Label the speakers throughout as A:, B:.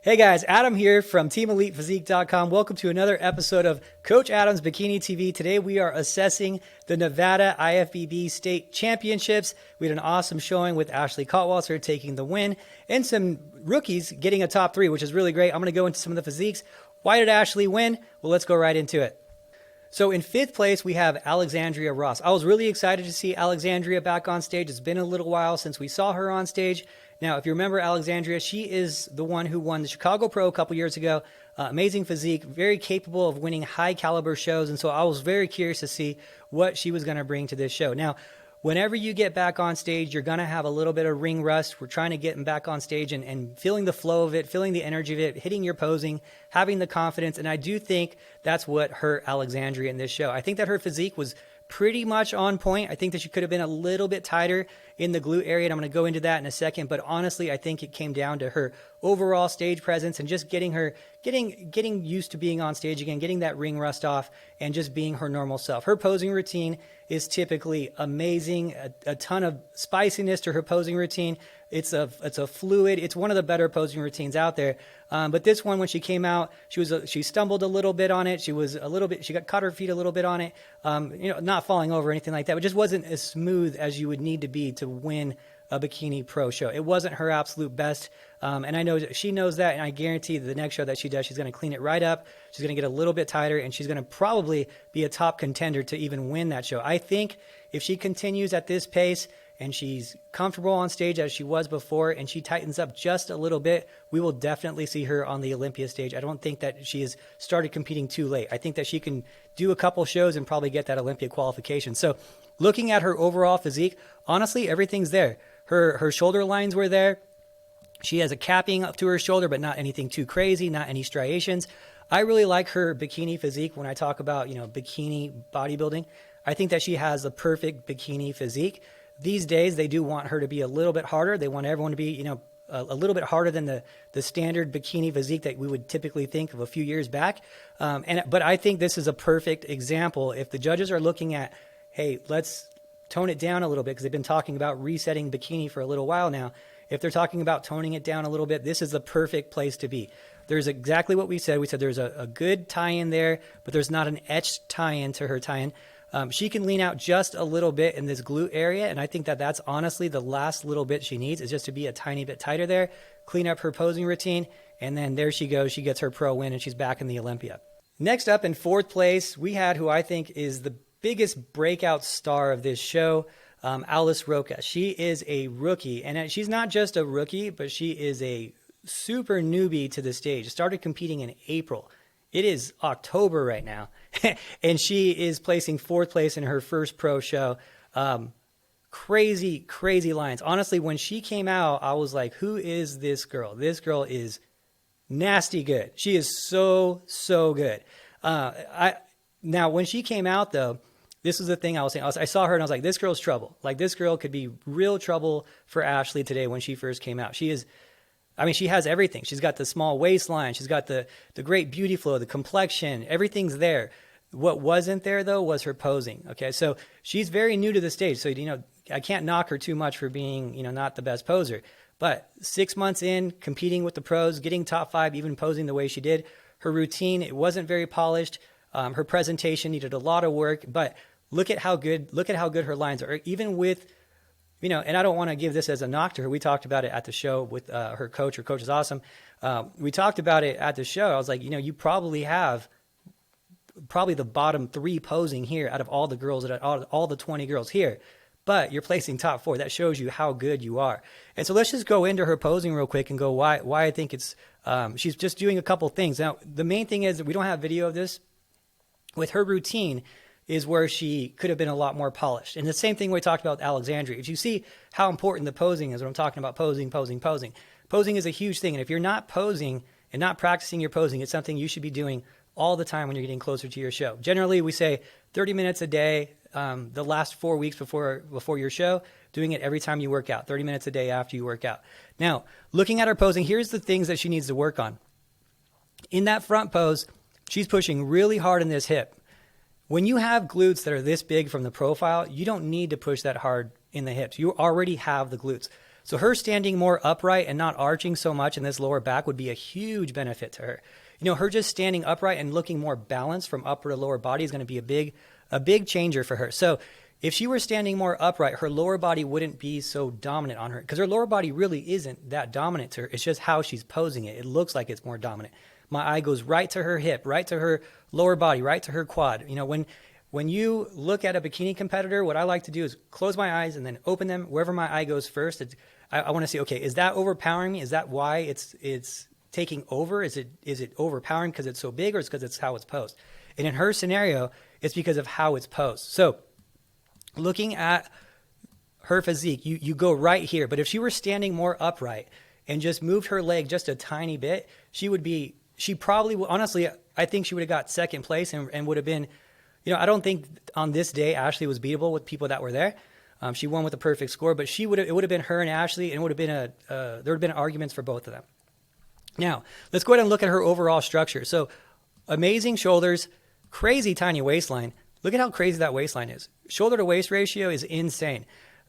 A: Hey guys, Adam here from TeamElitePhysique.com. Welcome to another episode of Coach Adam's Bikini TV. Today we are assessing the Nevada IFBB State Championships. We had an awesome showing with Ashley Kowalski taking the win and some rookies getting a top 3, which is really great. I'm going to go into some of the physiques. Why did Ashley win? Well, let's go right into it. So in 5th place, we have Alexandria Ross. I was really excited to see Alexandria back on stage. It's been a little while since we saw her on stage. Now, if you remember Alexandria, she is the one who won the Chicago Pro a couple years ago. Amazing physique, very capable of winning high caliber shows. And so I was very curious to see what she was going to bring to this show. Now, whenever you get back on stage, you're going to have a little bit of ring rust. We're trying to get them back on stage and feeling the flow of it, feeling the energy of it, hitting your posing, having the confidence. And I do think that's what hurt Alexandria in this show. I think that her physique was pretty much on point. I think that she could have been a little bit tighter in the glute area, and I'm going to go into that in a second. But honestly, I think it came down to her overall stage presence and just getting used to being on stage again, getting that ring rust off, and just being her normal self. Her posing routine is typically amazing, a ton of spiciness to her posing routine. It's a fluid. It's one of the better posing routines out there. But this one, when she came out, she stumbled a little bit on it. She got caught her feet a little bit on it. Not falling over or anything like that, but just wasn't as smooth as you would need to be to win a Bikini Pro show. It wasn't her absolute best. And I know she knows that, and I guarantee the next show that she does, she's going to clean it right up. She's going to get a little bit tighter, and she's going to probably be a top contender to even win that show. I think if she continues at this pace and she's comfortable on stage as she was before, and she tightens up just a little bit, we will definitely see her on the Olympia stage. I don't think that she has started competing too late. I think that she can do a couple shows and probably get that Olympia qualification. So looking at her overall physique, honestly, everything's there. Her shoulder lines were there. She has a capping up to her shoulder, but not anything too crazy, not any striations. I really like her bikini physique. When I talk about, bikini bodybuilding, I think that she has the perfect bikini physique. These days, they do want her to be a little bit harder. They want everyone to be, a little bit harder than the standard bikini physique that we would typically think of a few years back. But I think this is a perfect example. If the judges are looking at, hey, let's tone it down a little bit, because they've been talking about resetting bikini for a little while now. If they're talking about toning it down a little bit, this is the perfect place to be. There's exactly what we said. We said there's a good tie-in there, but there's not an etched tie-in to her tie-in. She can lean out just a little bit in this glute area, and I think that that's honestly the last little bit she needs, is just to be a tiny bit tighter there, clean up her posing routine, and then there she goes. She gets her pro win, and she's back in the Olympia. Next up in 4th place, we had who I think is the biggest breakout star of this show, Alice Roca. She is a rookie, and she's not just a rookie, but she is a super newbie to the stage. Started competing in April. It is October right now, and she is placing 4th place in her first pro show. Crazy lines. Honestly, when she came out, I was like, who is this girl? This girl is nasty good. She is so good. Now, when she came out, though, this was the thing I was saying. I saw her and I was like, this girl's trouble. Like, this girl could be real trouble for Ashley today when she first came out. She has everything. She's got the small waistline. She's got the great beauty flow, the complexion. Everything's there. What wasn't there, though, was her posing. Okay, so she's very new to the stage. So, I can't knock her too much for being, not the best poser. But 6 months in, competing with the pros, getting top 5, even posing the way she did, her routine, it wasn't very polished. Her presentation needed a lot of work, but look at how good her lines are. Even with, and I don't want to give this as a knock to her. We talked about it at the show with her coach. Her coach is awesome. We talked about it at the show. I was like, you probably have the bottom 3 posing here out of all the girls, all the 20 girls here, but you're placing top 4. That shows you how good you are. And so let's just go into her posing real quick and go why I think it's, she's just doing a couple things. Now, the main thing is that we don't have video of this. With her routine is where she could have been a lot more polished. And the same thing we talked about with Alexandria. If you see how important the posing is, when I'm talking about posing. Posing is a huge thing. And if you're not posing and not practicing your posing, it's something you should be doing all the time when you're getting closer to your show. Generally, we say 30 minutes a day, the last 4 weeks before your show, doing it every time you work out, 30 minutes a day after you work out. Now, looking at her posing, here's the things that she needs to work on. In that front pose, she's pushing really hard in this hip. When you have glutes that are this big from the profile, you don't need to push that hard in the hips. You already have the glutes. So her standing more upright and not arching so much in this lower back would be a huge benefit to her. Her just standing upright and looking more balanced from upper to lower body is going to be a big changer for her. So if she were standing more upright, her lower body wouldn't be so dominant on her, because her lower body really isn't that dominant to her. It's just how she's posing it. It looks like it's more dominant. My eye goes right to her hip, right to her lower body, right to her quad. When you look at a bikini competitor, what I like to do is close my eyes and then open them wherever my eye goes first. I want to see, okay, is that overpowering me? Is that why it's taking over? Is it overpowering because it's so big, or is it because it's how it's posed? And in her scenario, it's because of how it's posed. So looking at her physique, you go right here. But if she were standing more upright and just moved her leg just a tiny bit, she probably, honestly, I think she would have got second place and would have been, I don't think on this day Ashley was beatable with people that were there. She won with a perfect score, but it would have been her and Ashley, and it would have been there would have been arguments for both of them. Now, let's go ahead and look at her overall structure. So amazing shoulders, crazy tiny waistline. Look at how crazy that waistline is. Shoulder to waist ratio is insane.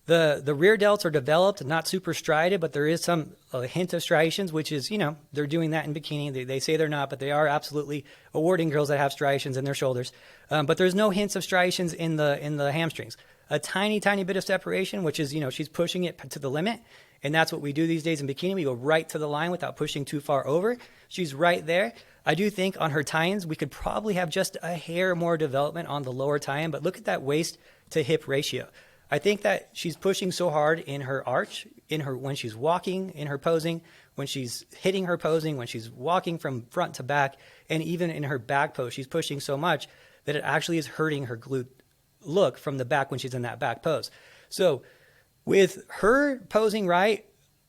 A: The rear delts are developed, not super striated, but there is a hint of striations, which is, they're doing that in bikini. They say they're not, but they are absolutely awarding girls that have striations in their shoulders. But there's no hints of striations in the hamstrings. A tiny, tiny bit of separation, which is, she's pushing it to the limit. And that's what we do these days in bikini. We go right to the line without pushing too far over. She's right there. I do think on her tie-ins, we could probably have just a hair more development on the lower tie-in, but look at that waist to hip ratio. I think that she's pushing so hard in her arch, when she's walking, in her posing, when she's hitting her posing, when she's walking from front to back, and even in her back pose, she's pushing so much that it actually is hurting her glute look from the back when she's in that back pose. So with her posing right,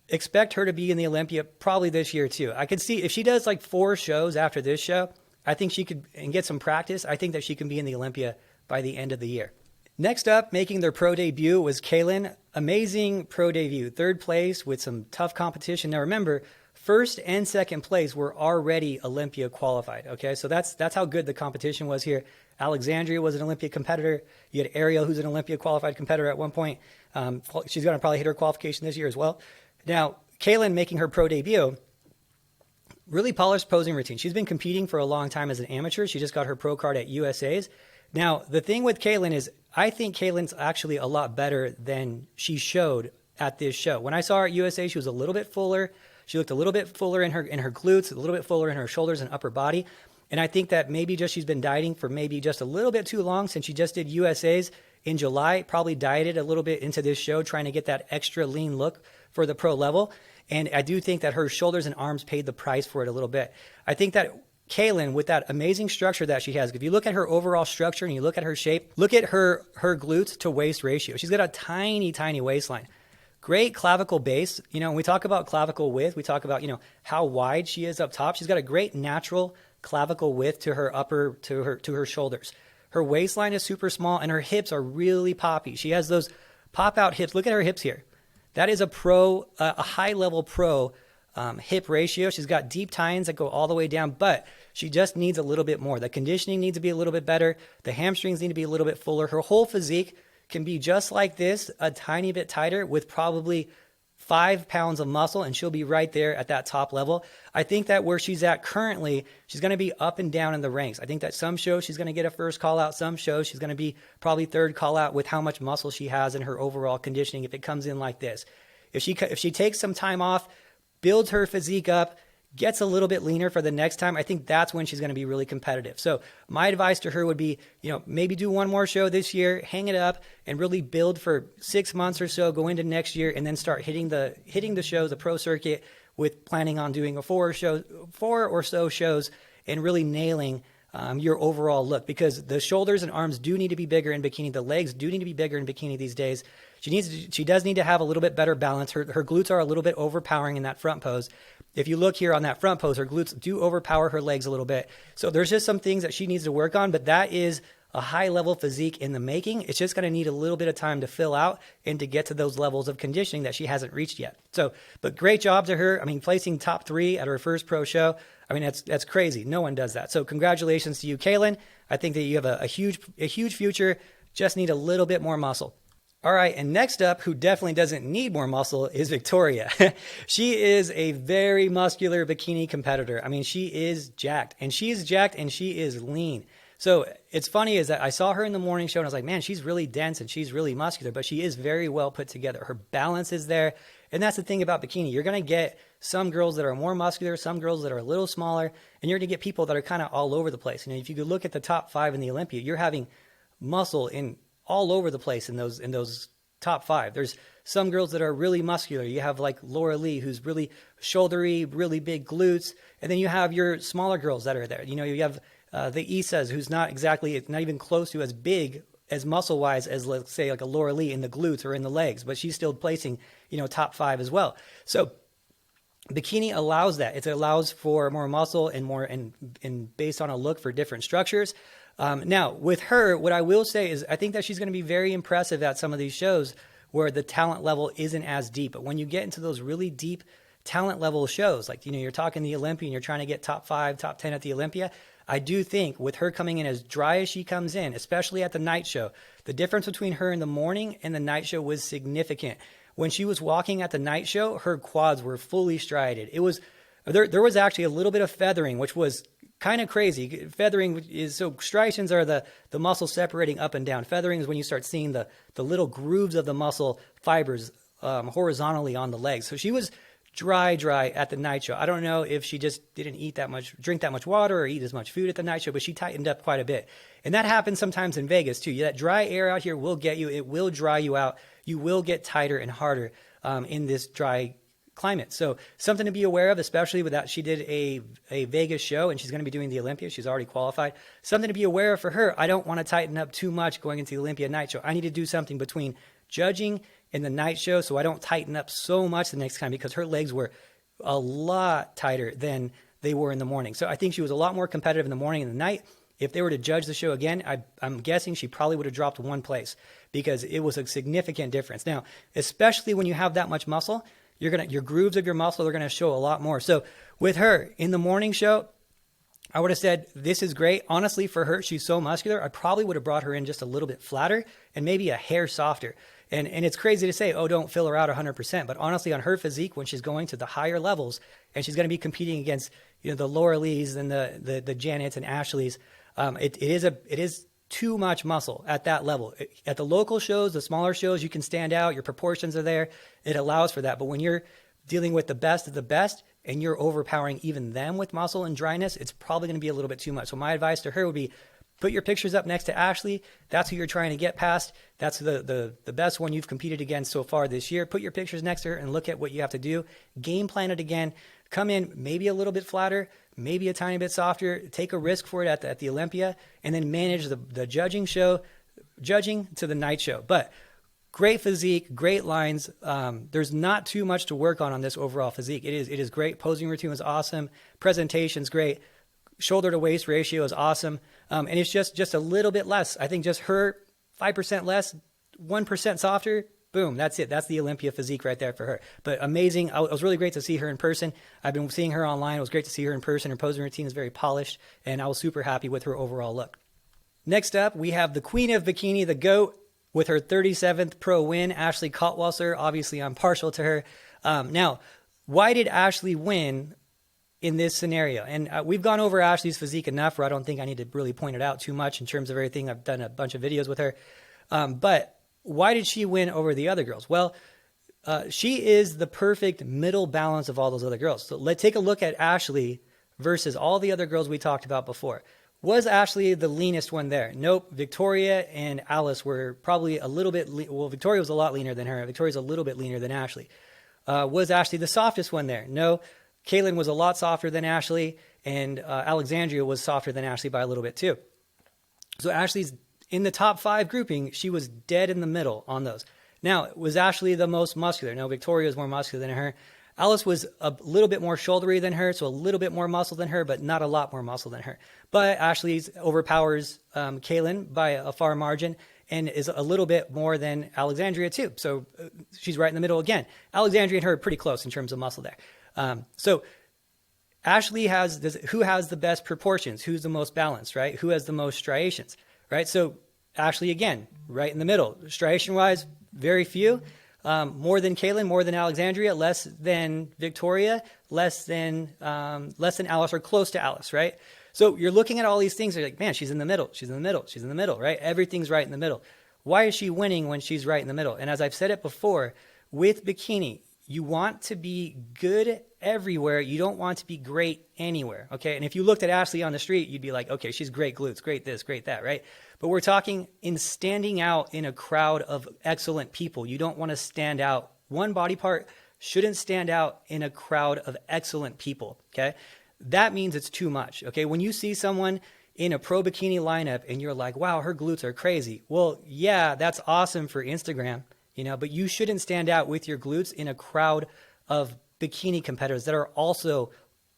A: expect her to be in the Olympia probably this year too. I could see if she does like 4 shows after this show, I think she could, and get some practice, I think that she can be in the Olympia by the end of the year. Next up, making their pro debut was Caitlyn. Amazing pro debut. 3rd place with some tough competition. Now remember, 1st and 2nd place were already Olympia qualified. Okay, so that's how good the competition was here. Alexandria was an Olympia competitor. You had Ariel, who's an Olympia qualified competitor at one point. She's going to probably hit her qualification this year as well. Now, Caitlyn making her pro debut, really polished posing routine. She's been competing for a long time as an amateur. She just got her pro card at USA's. Now, the thing with Caitlyn is I think Caitlin's actually a lot better than she showed at this show. When I saw her at USA, she was a little bit fuller. She looked a little bit fuller in her glutes, a little bit fuller in her shoulders and upper body. And I think that maybe just she's been dieting for maybe just a little bit too long since she just did USA's in July, probably dieted a little bit into this show, trying to get that extra lean look for the pro level. And I do think that her shoulders and arms paid the price for it a little bit. I think that Caitlyn, with that amazing structure that she has, if you look at her overall structure and you look at her shape, look at her glutes to waist ratio. She's got a tiny, tiny waistline. Great clavicle base. When we talk about clavicle width, we talk about, how wide she is up top. She's got a great natural clavicle width to her to her shoulders. Her waistline is super small and her hips are really poppy. She has those pop out hips. Look at her hips here. That is a high level pro hip ratio. She's got deep tie-ins that go all the way down, but she just needs a little bit more. The conditioning needs to be a little bit better. The hamstrings need to be a little bit fuller. Her whole physique can be just like this, a tiny bit tighter with probably 5 pounds of muscle, and she'll be right there at that top level. I think that where she's at currently, she's going to be up and down in the ranks. I think that some shows she's going to get a first call out. Some shows she's going to be probably 3rd call out with how much muscle she has in her overall conditioning if it comes in like this. If she takes some time off, builds her physique up, gets a little bit leaner for the next time, I think that's when she's going to be really competitive. So my advice to her would be, maybe do one more show this year, hang it up, and really build for 6 months or so, go into next year, and then start hitting the shows, the pro circuit, with planning on doing 4 or so shows and really nailing your overall look, because the shoulders and arms do need to be bigger in bikini. The legs do need to be bigger in bikini these days. She does need to have a little bit better balance. Her glutes are a little bit overpowering in that front pose. If you look here on that front pose, her glutes do overpower her legs a little bit. So there's just some things that she needs to work on, but that is a high level physique in the making. It's just going to need a little bit of time to fill out and to get to those levels of conditioning that she hasn't reached yet. So, but great job to her. Placing top 3 at her first pro show. That's crazy. No one does that. So congratulations to you, Caitlyn. I think that you have a huge future. Just need a little bit more muscle. All right, and next up, who definitely doesn't need more muscle, is Victoria. She is a very muscular bikini competitor. I mean, she is jacked, and she is lean. So it's funny is that I saw her in the morning show, and I was like, man, she's really dense and she's really muscular, but she is very well put together. Her balance is there, and that's the thing about bikini. You're going to get some girls that are more muscular, some girls that are a little smaller, and you're going to get people that are kind of all over the place. And if you could look at the top 5 in the Olympia, you're having muscle in all over the place in those top 5. There's some girls that are really muscular. You have like Laura Lee, who's really shouldery, really big glutes. And then you have your smaller girls that are there. You know, you have the Isas, who's not even close to as big as muscle wise as, let's say, like a Laura Lee in the glutes or in the legs, but she's still placing, you know, top 5 as well. So bikini allows that. It allows for more muscle and more and based on a look for different structures. Now, with her, what I will say is I think that she's going to be very impressive at some of these shows where the talent level isn't as deep. But when you get into those really deep talent level shows, like, you know, you're talking the Olympia and you're trying to get top 5, top 10 at the Olympia, I do think with her coming in as dry as she comes in, especially at the night show, the difference between her in the morning and the night show was significant. When she was walking at the night show, her quads were fully striated. There was actually a little bit of feathering, which was kind of crazy. Feathering is, so striations are the muscle separating up and down. Feathering is when you start seeing the little grooves of the muscle fibers horizontally on the legs. So she was dry at the night show. I don't know if she just didn't drink that much water or eat as much food at the night show, but she tightened up quite a bit. And that happens sometimes in Vegas too. That dry air out here will get you. It will dry you out. You will get tighter and harder in this dry climate. So something to be aware of, especially with that. She did a Vegas show and she's going to be doing the Olympia. She's already qualified. Something to be aware of for her. I don't want to tighten up too much going into the Olympia night show. I need to do something between judging and the night show so I don't tighten up so much the next time, because her legs were a lot tighter than they were in the morning. So I think she was a lot more competitive in the morning and the night. If they were to judge the show again, I'm guessing she probably would have dropped 1 place because it was a significant difference. Now, especially when you have that much muscle, your grooves of your muscle are going to show a lot more. So with her in the morning show, I would have said, this is great. Honestly, for her, she's so muscular. I probably would have brought her in just a little bit flatter and maybe a hair softer. And it's crazy to say, oh, don't fill her out 100%. But honestly, on her physique, when she's going to the higher levels and she's going to be competing against, you know, the Laura Lees and the Janets and Ashleys, it is too much muscle at that level. At the local shows, the smaller shows, you can stand out. Your proportions are there. It allows for that. But when you're dealing with the best of the best and you're overpowering even them with muscle and dryness, it's probably going to be a little bit too much. So my advice to her would be, put your pictures up next to Ashley. That's who you're trying to get past. That's the best one you've competed against so far this year. Put your pictures next to her and look at what you have to do. Game plan it again. Come in maybe a little bit flatter, maybe a tiny bit softer. Take a risk for it at the Olympia, and then manage the judging to the night show. But great physique, great lines. There's not too much to work on this overall physique. It is great. Posing routine was awesome. Presentation's great. Shoulder to waist ratio is awesome. And it's just a little bit less. I think just her 5% less, 1% softer. Boom, that's it. That's the Olympia physique right there for her. But amazing. It was really great to see her in person. I've been seeing her online. It was great to see her in person. Her posing routine is very polished, and I was super happy with her overall look. Next up, we have the queen of bikini, the GOAT, with her 37th pro win, Ashley Kaltwasser. Obviously, I'm partial to her. Now, why did Ashley win in this scenario? And we've gone over Ashley's physique enough where I don't think I need to really point it out too much in terms of everything. I've done a bunch of videos with her. But why did she win over the other girls? Well, she is the perfect middle balance of all those other girls. So let's take a look at Ashley versus all the other girls we talked about before. Was Ashley the leanest one there? Nope. Victoria and Alice were probably a little bit, well, Victoria was a lot leaner than her. Victoria's a little bit leaner than Ashley. Was Ashley the softest one there? No. Caitlyn was a lot softer than Ashley, and Alexandria was softer than Ashley by a little bit too. So Ashley's in the top 5 grouping. She was dead in the middle on those. Now, was Ashley the most muscular? No, Victoria was more muscular than her. Alice was a little bit more shouldery than her, so a little bit more muscle than her, but not a lot more muscle than her. But Ashley's overpowers Caitlyn by a far margin and is a little bit more than Alexandria too. So she's right in the middle again. Alexandria and her are pretty close in terms of muscle there. So Ashley who has the best proportions? Who's the most balanced, right? Who has the most striations, right? So Ashley, again, right in the middle. Striation-wise, Very few. More than Caitlyn, more than Alexandria, less than Victoria, less than Alice, or close to Alice, right? So you're looking at all these things, you're like, man, she's in the middle, she's in the middle, she's in the middle, right? Everything's right in the middle. Why is she winning when she's right in the middle? And as I've said it before, with bikini, you want to be good everywhere. You don't want to be great anywhere, okay? And if you looked at Ashley on the street, you'd be like, okay, she's great glutes, great this, great that, right? But we're talking in standing out in a crowd of excellent people. You don't want to stand out. One body part shouldn't stand out in a crowd of excellent people, okay? That means it's too much, okay? When you see someone in a pro bikini lineup and you're like, wow, her glutes are crazy. Well, yeah, that's awesome for Instagram, but you shouldn't stand out with your glutes in a crowd of bikini competitors that are also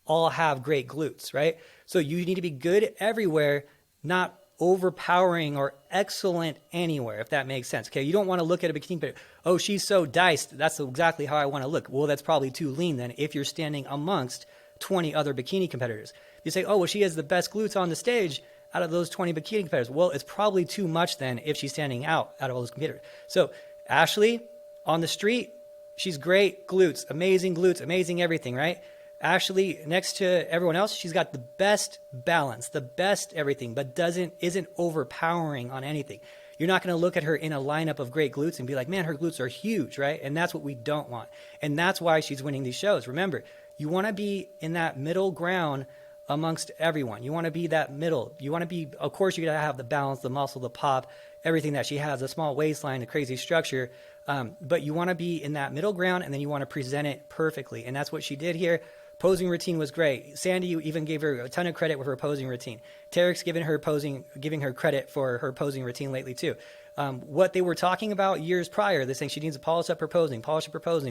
A: all have great glutes, right? So you need to be good everywhere, not overpowering or excellent anywhere, if that makes sense. Okay, you don't want to look at a bikini competitor, oh, she's so diced, that's exactly how I want to look. Well, that's probably too lean then if you're standing amongst 20 other bikini competitors. You say, oh, well, she has the best glutes on the stage out of those 20 bikini competitors. Well, it's probably too much then if she's standing out of all those competitors. So Ashley on the street, she's great glutes, amazing everything, right? Ashley, next to everyone else, she's got the best balance, the best everything, but isn't overpowering on anything. You're not going to look at her in a lineup of great glutes and be like, man, her glutes are huge, right? And that's what we don't want. And that's why she's winning these shows. Remember, you want to be in that middle ground amongst everyone. You want to be that middle. You want to be, of course, you got to have the balance, the muscle, the pop, everything that she has, a small waistline, a crazy structure. But you want to be in that middle ground, and then you want to present it perfectly. And that's what she did here. Posing routine was great. Sandy even gave her a ton of credit with her posing routine. Tarek's giving her credit for her posing routine lately too. What they were talking about years prior, they're saying she needs to polish up her posing,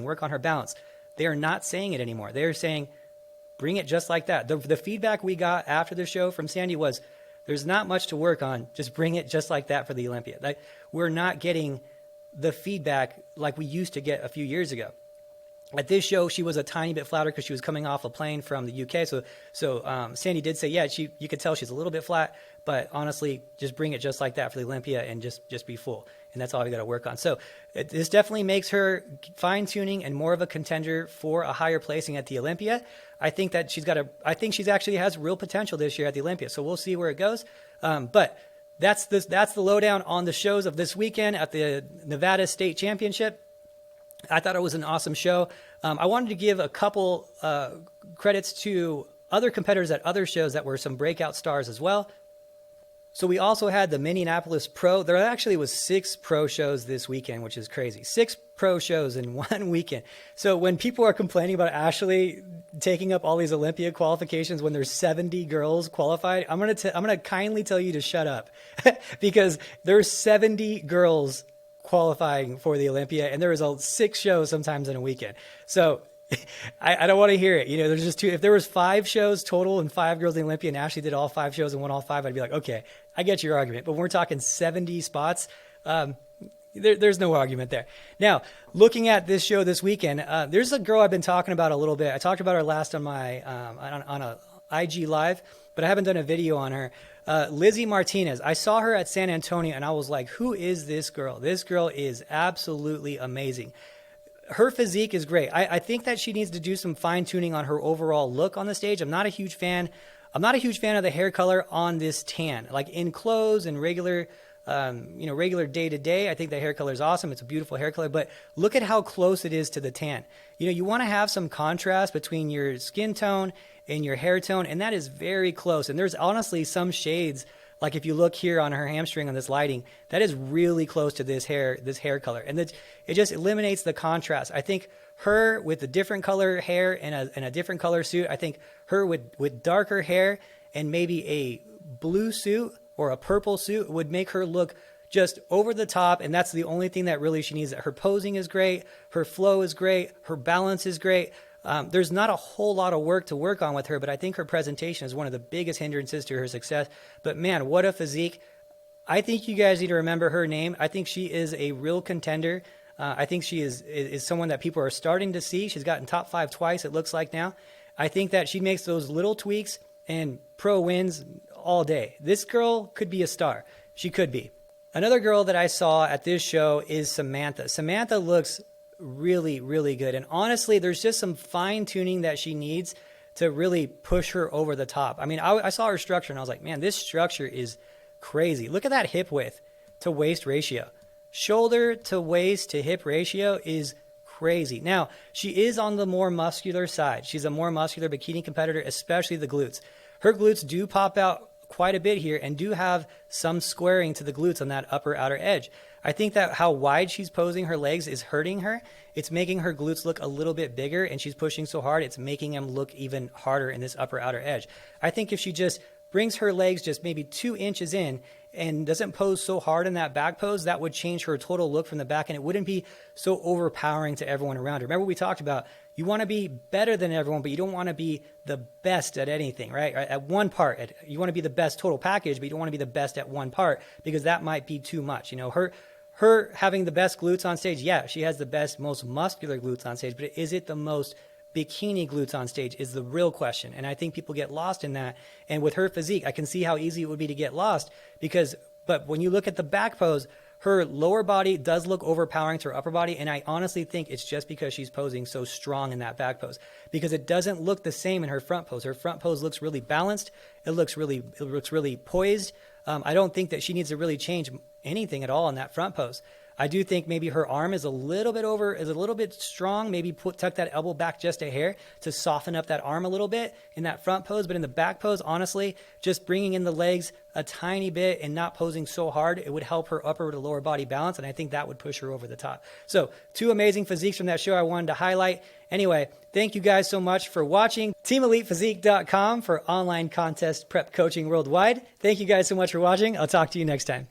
A: work on her balance. They are not saying it anymore. They're saying, bring it just like that. The feedback we got after the show from Sandy was, there's not much to work on. Just bring it just like that for the Olympia. Like, we're not getting the feedback like we used to get a few years ago. At this show, she was a tiny bit flatter because she was coming off a plane from the UK. So Sandy did say, yeah, you could tell she's a little bit flat, but honestly, just bring it just like that for the Olympia and just be full. And that's all we got to work on. So this definitely makes her fine-tuning and more of a contender for a higher placing at the Olympia. I think that she's actually has real potential this year at the Olympia. So we'll see where it goes. But that's the lowdown on the shows of this weekend at the Nevada State Championship. I thought it was an awesome show. I wanted to give a couple credits to other competitors at other shows that were some breakout stars as well. So we also had the Minneapolis Pro. There actually was 6 pro shows this weekend, which is crazy. 6 pro shows in one weekend. So when people are complaining about Ashley taking up all these Olympia qualifications when there's 70 girls qualified, I'm gonna kindly tell you to shut up because there's 70 girls qualifying for the Olympia, and there was 6 shows sometimes in a weekend. So I don't want to hear it. There's just 2. If there was 5 shows total and 5 girls in the Olympia and Ashley did all 5 shows and won all 5, I'd be like, okay, I get your argument. But when we're talking 70 spots, there's no argument there. Now, looking at this show this weekend, there's a girl I've been talking about a little bit. I talked about her last on my on a IG live, but I haven't done a video on her. Lizzie Martinez. I saw her at San Antonio and I was like, who is this girl? This girl is absolutely amazing. Her physique is great. I think that she needs to do some fine tuning on her overall look on the stage. I'm not a huge fan of the hair color on this tan. Like in clothes and regular day to day, I think the hair color is awesome. It's a beautiful hair color, but look at how close it is to the tan. You want to have some contrast between your skin tone and your hair tone, and that is very close. And there's honestly some shades, like if you look here on her hamstring on this lighting, that is really close to this hair color. And it just eliminates the contrast. I think her with a different color hair and a different color suit, I think her with darker hair and maybe a blue suit or a purple suit would make her look just over the top. And that's the only thing that really she needs. Her posing is great. Her flow is great. Her balance is great. There's not a whole lot of work to work on with her, but I think her presentation is one of the biggest hindrances to her success. But man, what a physique. I think you guys need to remember her name. I think she is a real contender. I think she is someone that people are starting to see. She's gotten top 5 twice, it looks like now. I think that she makes those little tweaks and pro wins all day. This girl could be a star. She could be. Another girl that I saw at this show is Samantha. Samantha looks really, really good. And honestly, there's just some fine tuning that she needs to really push her over the top. I mean, I saw her structure and I was like, man, this structure is crazy. Look at that hip width to waist ratio. Shoulder to waist to hip ratio is crazy. Now, she is on the more muscular side. She's a more muscular bikini competitor, especially the glutes. Her glutes do pop out quite a bit here and do have some squaring to the glutes on that upper outer edge. I think that how wide she's posing her legs is hurting her. It's making her glutes look a little bit bigger, and she's pushing so hard, it's making them look even harder in this upper outer edge. I think if she just brings her legs just maybe 2 inches in and doesn't pose so hard in that back pose, that would change her total look from the back, and it wouldn't be so overpowering to everyone around her. Remember we talked about you want to be better than everyone, but you don't want to be the best at anything, right? At one part, you want to be the best total package, but you don't want to be the best at one part because that might be too much. You know, her having the best glutes on stage, yeah, she has the best, most muscular glutes on stage, but is it the most bikini glutes on stage is the real question. And I think people get lost in that. And with her physique, I can see how easy it would be to get lost but when you look at the back pose, her lower body does look overpowering to her upper body. And I honestly think it's just because she's posing so strong in that back pose, because it doesn't look the same in her front pose. Her front pose looks really balanced. It looks really poised. I don't think that she needs to really change anything at all in that front pose. I do think maybe her arm is a little bit strong. Maybe tuck that elbow back just a hair to soften up that arm a little bit in that front pose. But in the back pose, honestly, just bringing in the legs a tiny bit and not posing so hard, it would help her upper to lower body balance. And I think that would push her over the top. So 2 amazing physiques from that show I wanted to highlight. Anyway, thank you guys so much for watching. TeamElitePhysique.com for online contest prep coaching worldwide. Thank you guys so much for watching. I'll talk to you next time.